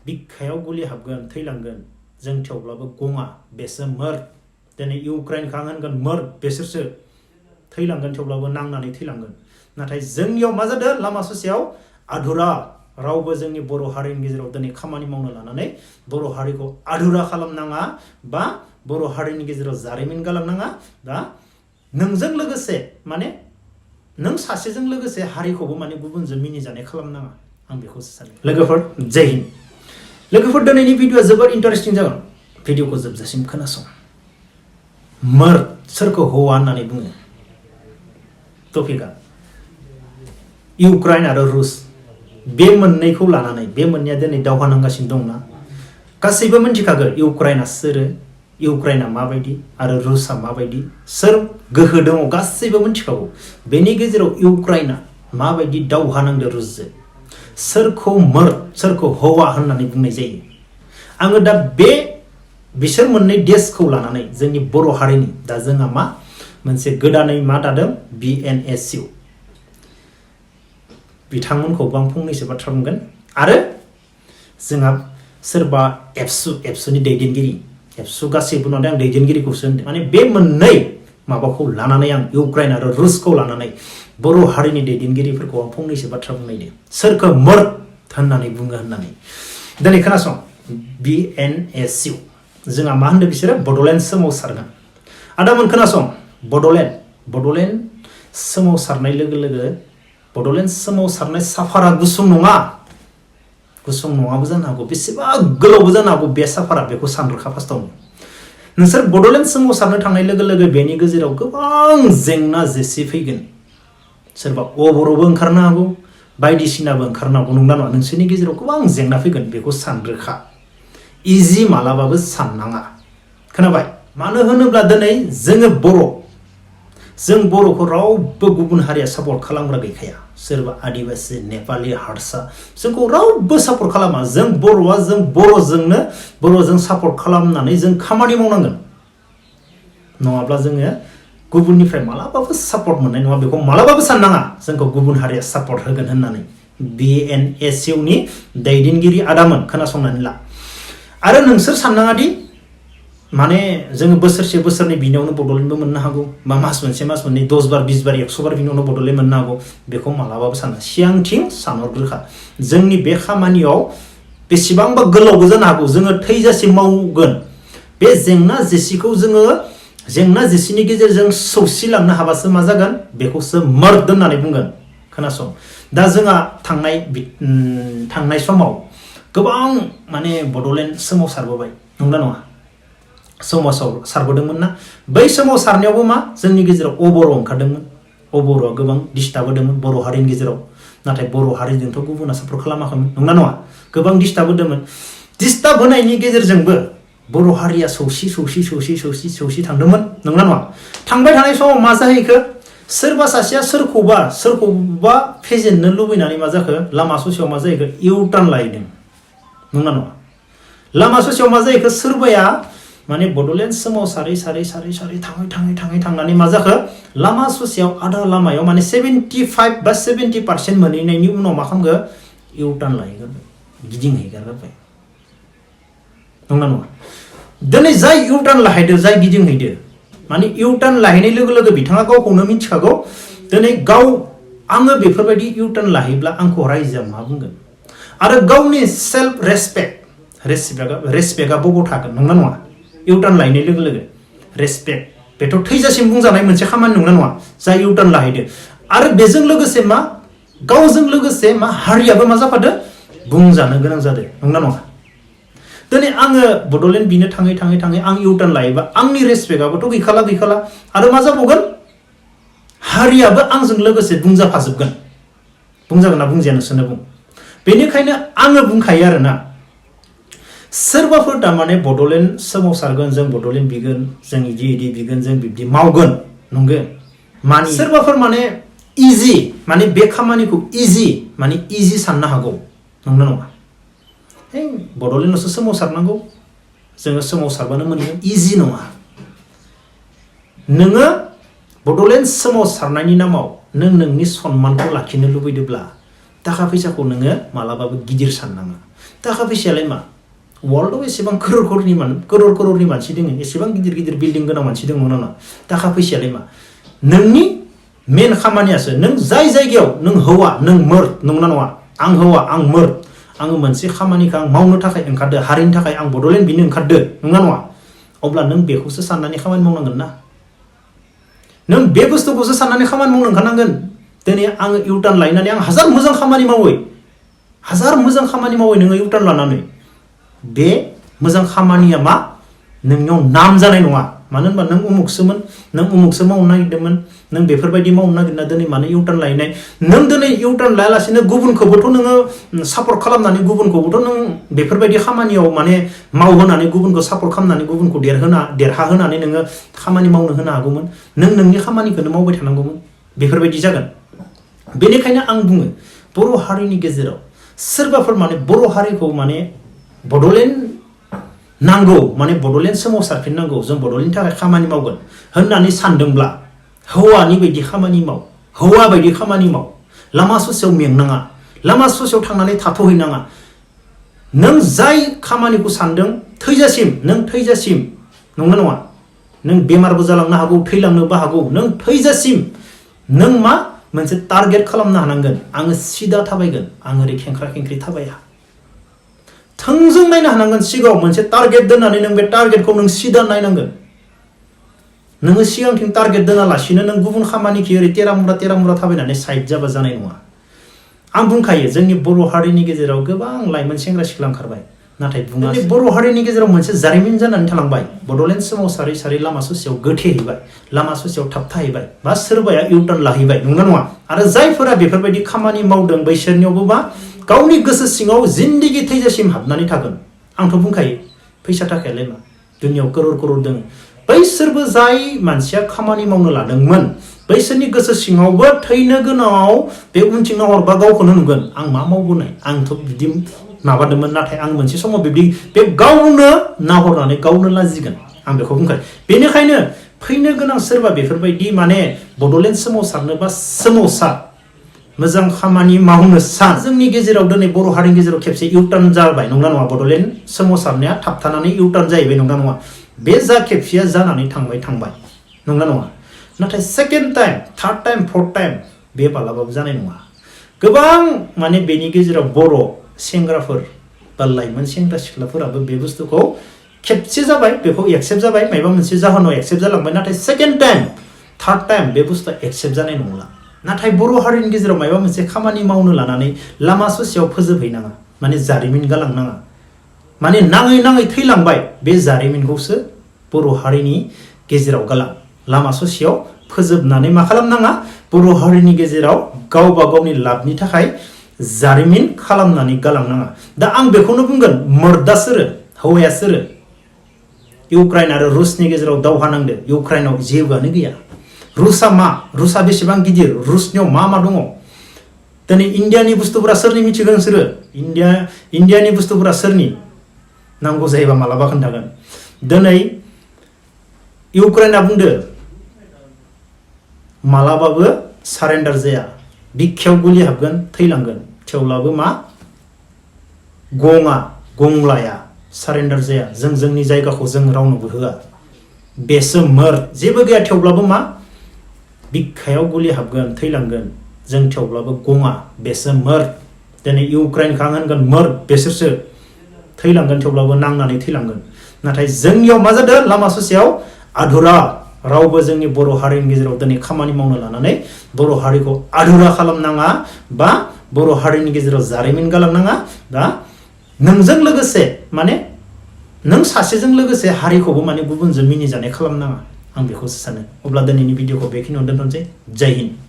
बिखायाव गुलि हाबगोन थैलांगोन जों थेवब्लाबो गङा बेसो मोर दिनै इउक्रेनखौ आं होनगोन मोर बेसोरसो थैलांगोन थेवब्लाबो नांनानै थैलांगोन नाथाय जोंनियाव मा जादों लामा ससेयाव आधुरा रावबो जोंनि बर' हारिनि गेजेराव दिनै खामानि मावनो लानानै बर' हारिखौ आधुरा खालामनाङा बा बर' हारिनि गेजेराव जारिमिन गालांनाङा दा नोंजों लोगोसे माने नों सासेजों लोगोसे हारिखौबो माने गुबुनजों मिनिजानाय खालामनाङा आं बेखौसो सानो लोगोफोर जय हिन्द लोगोफोर दिनैनि भिडिअआ जोबोद इन्टारेस्टिं जागोन भिडिअखौ जोबजासिम खोनासं मोर सोरखौ हौवा होननानै बुङो टपिकआ इउक्रेन आरो रुस बे मोननैखौ लानानै बे मोननैया दिनै दावहा नांगासिनो दंना गासैबो मिन्थिखागौ इउक्रेना सोरो इउक्रेना माबायदि आरो रुसआ माबायदि सोर गोहो दङ गासैबो मिन्थिखागौ बेनि गेजेराव इउक्रेना माबायदि दावहा नांदो रुसजों सोरखौ मोर सोरखौ हौवा होननानै बुंनाय जायो आङो दा बे बिसोर मोननै देशखौ लानानै जोंनि बर' हारिनि दा जोंहा मा मोनसे गोदानै मा दादों BNSU बिथांमोनखौबो आं फंनैसो बाथ्रा बुंगोन आरो जोंहा सोरबा एबसुनि दैदेनगिरि एबसु गासैबो नङा आं दैदेनगिरिखौसो होनदों माने बे मोननै माबाखौ लानानै आं इउक्रेन आरो रुसखौ लानानै बर' हारिनि दैदेनगिरिफोरखौ आं फंनैसो बाथ्रा बुंनायदों सोरखौ मर्द होननानै बुङो होननानै दिनै खोनासं BNSU जोंहा मा होनदों बिसोरो बड'लेण्ड सोमावसारगोन आदामोन खोनासं बड'लेण्ड सोमावसारनाय लोगो लोगो बड'लेण्ड सोमावसारनाय साफारा गुसुं नङाबो जानो हागौ बेसेबा गोलावबो जानो हागौ बे साफारा बेखौ सानरोखा फार्स्टआवनो नोंसोर बड'लेण्ड सोमावसारनो थांनाय लोगो लोगो बेनि गेजेराव गोबां जेंना जेसि फैगोन सोरबा अबरबो ओंखारनो हागौ बायदिसिनाबो ओंखारनो हागौ नंला नङा नोंसोरनि गेजेराव गोबां जेंना फैगोन बेखौ सानरोखा इजि मालाबाबो साननाङा खोनाबाय मानो होनोब्ला दिनै जों बर'खौ रावबो गुबुन हारिया सापर्ट खालामग्रा गैखाया सोरबा आदिबासि नेपालि हारसा जोंखौ रावबो सापर्ट खालामा जों बर'आ जों बर'जों सापर्ट खालामनानै जों खामानि मावनांगोन नङाब्ला जोङो गुबुननिफ्राय मालाबाबो सापर्ट मोननाय नङा बेखौ मालाबाबो साननाङा जोंखौ गुबुन हारिया सापर्ट होगोन होननानै BNSU नि दैदेनगिरि आदामोन खोनासंनानै ला आरो नोंसोर साननाङा दि माने जोङो बोसोरसे बोसोरनै बिनियावनो बड'लेण्डबो मोननो हागौ बा मास मोनसे मास मोननै 10 बार 20 बार 100 बार बिनियावनो बड'लेण्ड मोननो हागौ बेखौ मालाबाबो साना सिगांथिं सानहरग्रोखा जोंनि बे खामानियाव बेसेबांबा गोलावबो जानो हागौ जोङो थैजासिम मावगोन बे जेंना जेसिनि गेजेरजों सौसिलांनो हाबासो मा जागोन बेखौसो मर्द होननानै बुंगोन खोनासं दा जोंहा थांनाय समाव गोबां माने बड'लेण्ड सोमावसारबोबाय नंगौना नङा सोमावसारबोदोंमोन ना बै सोमावसारनायावबो मा जोंनि गेजेराव अबर ओंखारदोंमोन अबर'आ गोबां डिस्टार्ब होदोंमोन बर' हारिनि गेजेराव नाथाय बर' हारिजोंथ' गुबुना सापर्ट खालामाखैमोन नंगौना नङा गोबां डिस्टार्ब होदोंमोन डिस्टार्ब होनायनि गेजेरजोंबो बर' हारिया सौसि थांदोंमोन नंगौना नङा थांबाय थानाय समाव मा जाहैखो सोरबा सासेया सोरखौबा फेजेननो लुबैनानै मा जाखो लामा ससेयाव मा जाहैखो इउटार्न लाहैदों नंगौना नङा लामा ससेयाव मा जाहैखो सोरबाया माने बड'लेण्ड सोमावसारै थाङै थांनानै मा जाखो लामा ससेयाव आधा लामायाव माने 75 बा 70% मोनहैनायनि उनाव मा खालामगो इउटार्न लाहैगारबाय गिदिंहैगारबाय नंगौना नङा दिनै जाय इउटार्न लाहैदो जाय गिदिंहैदो माने इउटार्न लाहैनाय लोगो लोगो बिथाङा गावखौनो मिथिखागौ दिनै आङो बेफोरबायदि इउटार्न लाहैब्ला आंखौ रायजोआ मा बुंगोन आरो गावनि सेल्फ रेसपेक्टआ बबाव थागोन नंगौना नङा इउटार्न लाहैनाय लोगो लोगो रेसपेक्ट बेथ' थैजासिम बुंजानाय मोनसे खामानि नंगौना नङा जाय इउटार्न लाहैदो आरो बेजों लोगोसे मा गावजों लोगोसे मा हारियाबो मा जाफादो बुंजानो गोनां जादों नंगौना नङा दिनै आङो बड'लेण्ड बिनो थाङै आं इउटार्न लायोबा आंनि रेसपेक्टआबोथ' गैखाला आरो मा जाबावगोन हारियाबो आंजों लोगोसे बुंजाफाजोबगोन बुंजागोन ना बुंजाया नोंसोरनो बुं बेनिखायनो आङो बुंखायो आरोना सोरबाफोर थारमाने बड'लेण्ड सोमावसारगोन जों बड'लेण्ड बिगोन जों इदि बिगोन जों बिब्दि मावगोन नंगौ मानि सोरबाफोर माने इजि माने बे खामानिखौ इजि साननो हागौ नंगौ नङा बड'लेण्डआवसो सोमावसारनांगौ जोङो सोमावसारबानो मोनगोन इजि नङा नोङो बड'लेण्ड सोमावसारनायनि नामाव नोंनि सन्मानखौ लाखिनो लुबैदोंब्ला थाखा फैसाखौ नोङो मालाबाबो गिदिर साननाङा थाखा फैसायालाय मा वर्ल्डआव एसेबां करोड़ मानसि दङ एसेबां गिदिर गिदिर बिल्डिं गोनां मानसि दङ ना थाखा फैसायालाय मा नोंनि मेन खामानियासो नों जाय जायगायाव नों हौवा नों मर्द नंगौना नङा आं हौवा आं मर्द आङो मोनसे खामानिखौ आं मावनो थाखाय ओंखारदो हारिनि थाखाय आं बड'लेण्ड बिनो ओंखारदो नंगौना नङा अब्ला नों बेखौसो साननानै खामानि मावनांगोन ना नों बे बुस्थुखौसो साननानै खामानि मावनो ओंखारनांगोन दिनै आङो इउटार्न लायनानै आं हाजार मोजां खामानि मावै नोङो इउटार्न लानानै बे मोजां खामानिया मा नोंनियाव नाम जानाय नङा मानो होनबा नों उमुकसो मावनो नागिरदोंमोन नों बेफोरबायदि मावनो नागिरना दिनै मानो इउटार्न लायनाय नों दिनै इउटार्न लायालासिनो गुबुनखौबोथ' नोङो सापर्ट खालामनानै गुबुनखौबोथ' नों बेफोरबायदि खामानियाव माने मावहोनानै गुबुनखौ सापर्ट खालामनानै गुबुनखौ देरहाहोनानै नोङो खामानि मावनो होनो हागौमोन नों नोंनि खामानिखौनो मावबाय थानांगौमोन बेफोरबायदि जागोन बेनिखायनो आं बुङो बर' हारिनि गेजेराव सोरबाफोर माने बर' हारिखौ माने बड'लेण्ड नांगौ माने बड'लेण्ड सोमावसारफिननांगौ जों बड'लेण्डनि थाखाय खामानि मावगोन होननानै सानदोंब्ला हौवानि बायदि खामानि माव हौवा बायदि खामानि माव लामा ससेयाव मेंनाङा लामा ससेयाव थांनानै थाथ'हैनाङा नों जाय खामानिखौ सानदों थैजासिम नंगौना नङा नों बेमारबो जालांनो हागौ थैलांनोबो हागौ नों थैजासिम नों मा मोनसे टारगेट खालामनो हानांगोन आङो सिदा थाबायगोन आं ओरै खेंख्रा खेंख्रि थाबाया थोंजों नायनो हानांगोन सिगाङाव मोनसे टारगेट दोननानै नों बे टारगेटखौ नों सिदा नायनांगोन नोङो सिगांथिं टारगेट दोनालासिनो नों गुबुन खामानिखौ ओरै तेरामुरा थाबायनानै साइड जाबा जानाय नङा आं बुंखायो जोंनि बर' हारिनि गेजेराव गोबां लाइमोन सेंग्रा सिख्ला ओंखारबाय नाथाय बुङासै बर' हारिनि गेजेराव मोनसे जारिमिन जानानै थालांबाय बड'लेण्ड सोमावसारै लामा ससेयाव गोथेहैबाय लामा ससेयाव थाबथाहैबाय बा सोरबाया इउटार्न लाहैबाय नंगौना नङा आरो जायफोरा बेफोरबायदि खामानि मावदों बैसोरनियावबो मा गावनि गोसो सिङाव जिन्दगि थैजासिम हाबनानै थागोन आंथ' बुंखायो फैसा थाखायालाय मा दुनियाव करोड़ दङ बैसोरबो जाय मानसिया खामानि मावनो लादोंमोन बैसोरनि गोसो सिङावबो थैनो गोनाङाव बे उनथिं नाहरबा गावखौनो नुगोन आं मा मावबोनाय आंथ' बिदि माबादोंमोन नाथाय आं मोनसे समाव बिब्दि बे गावनो नाहरनानै गावनो लाजिगोन आं बेखौ बुंखायो बेनिखायनो फैनो गोनां सोरबा बेफोरबायदि माने बड'लेण्ड सोमावसारनो बा सोमावसार मोजां खामानि मावनो सान जोंनि गेजेराव दिनै बर' हारिनि गेजेराव खेबसे इउटार्न जाबाय नंगौना नङा बड'लेण्ड सोमावसारनाया थाबथानानै इउटार्न जाहैबाय नंगौना नङा बे जा खेबसेया जानानै थांबाय नंगौना नङा नाथाय second time third time fourth time बे मालाबाबो जानाय नङा गोबां माने बेनि गेजेराव बर' सेंग्राफोर बा लाइमोन सेंग्रा सिख्लाफोराबो बे बुस्थुखौ खेबसे जाबाय बेखौ एक्सेप्ट जाबाय माबा मोनसे जाहोनाव एक्सेप्ट जालांबाय नाथाय सेकेन्ड टाइम थार्ड टाइम बे बुस्थुआ एक्सेप्ट जानाय नंला नाथाय बर' हारिनि गेजेराव माबा मोनसे खामानि मावनो लानानै लामा ससेयाव फोजोबहैनाङा माने जारिमिन गालांनाङा माने नाङै थैलांबाय बे जारिमिनखौसो बर' हारिनि गेजेराव गालां लामा ससेयाव फोजोबनानै मा खालामनाङा बर' हारिनि गेजेराव गावबा गावनि लाबनि थाखाय जारिमिन खालामनानै गालांनाङा दा आं बेखौनो बुंगोन मर्दा सोरो हौवाया सोरो इउक्राइन आरो रुसनि गेजेराव दावहा नांदो इउक्राइनाव जेबोआनो गैया रुसा बेसेबां गिदिर रुसनियाव मा दङ दिनै इन्डियानि बुस्थुफोरा सोरनि मिथिगोन नोंसोरो इन्डियानि बुस्थुफोरा सोरनि नांगौ जायोबा मालाबा खोन्थागोन दिनै इउक्राइना बुंदो मालाबाबो सारेन्डार जाया बिखायाव गुलि हाबगोन थैलांगोन थेवब्लाबो मा गंलाया सारेन्डार जाया जोंनि जायगाखौ जों रावनोबो होआ बेसो जेबो गैया थेवब्लाबो मा बिखायाव गुलि हाबगोन थैलांगोन जों थेवब्लाबो बेसो दिनै इउक्राइनखौ आं होनगोन बेसोरसो थैलांगोन थेवब्लाबो नांनानै थैलांगोन नाथाय जोंनियाव मा जादों लामा ससेयाव आधुरा रावबो जोंनि बर' हारिनि गेजेराव दिनै खामानि मावनो लानानै बर' हारिखौ आधुरा खालामनाङा बा बर' हारिनि गेजेराव जारिमिन गालांनाङा दा नोंजों लोगोसे माने नों सासेजों लोगोसे हारिखौबो माने गुबुनजों मिनिजानाय खालामनाङा आं बेखौसो सानो अब्ला दिनैनि भिडिअखौ बेखिनियावनो दोनथ'नोसै जय हिन्द।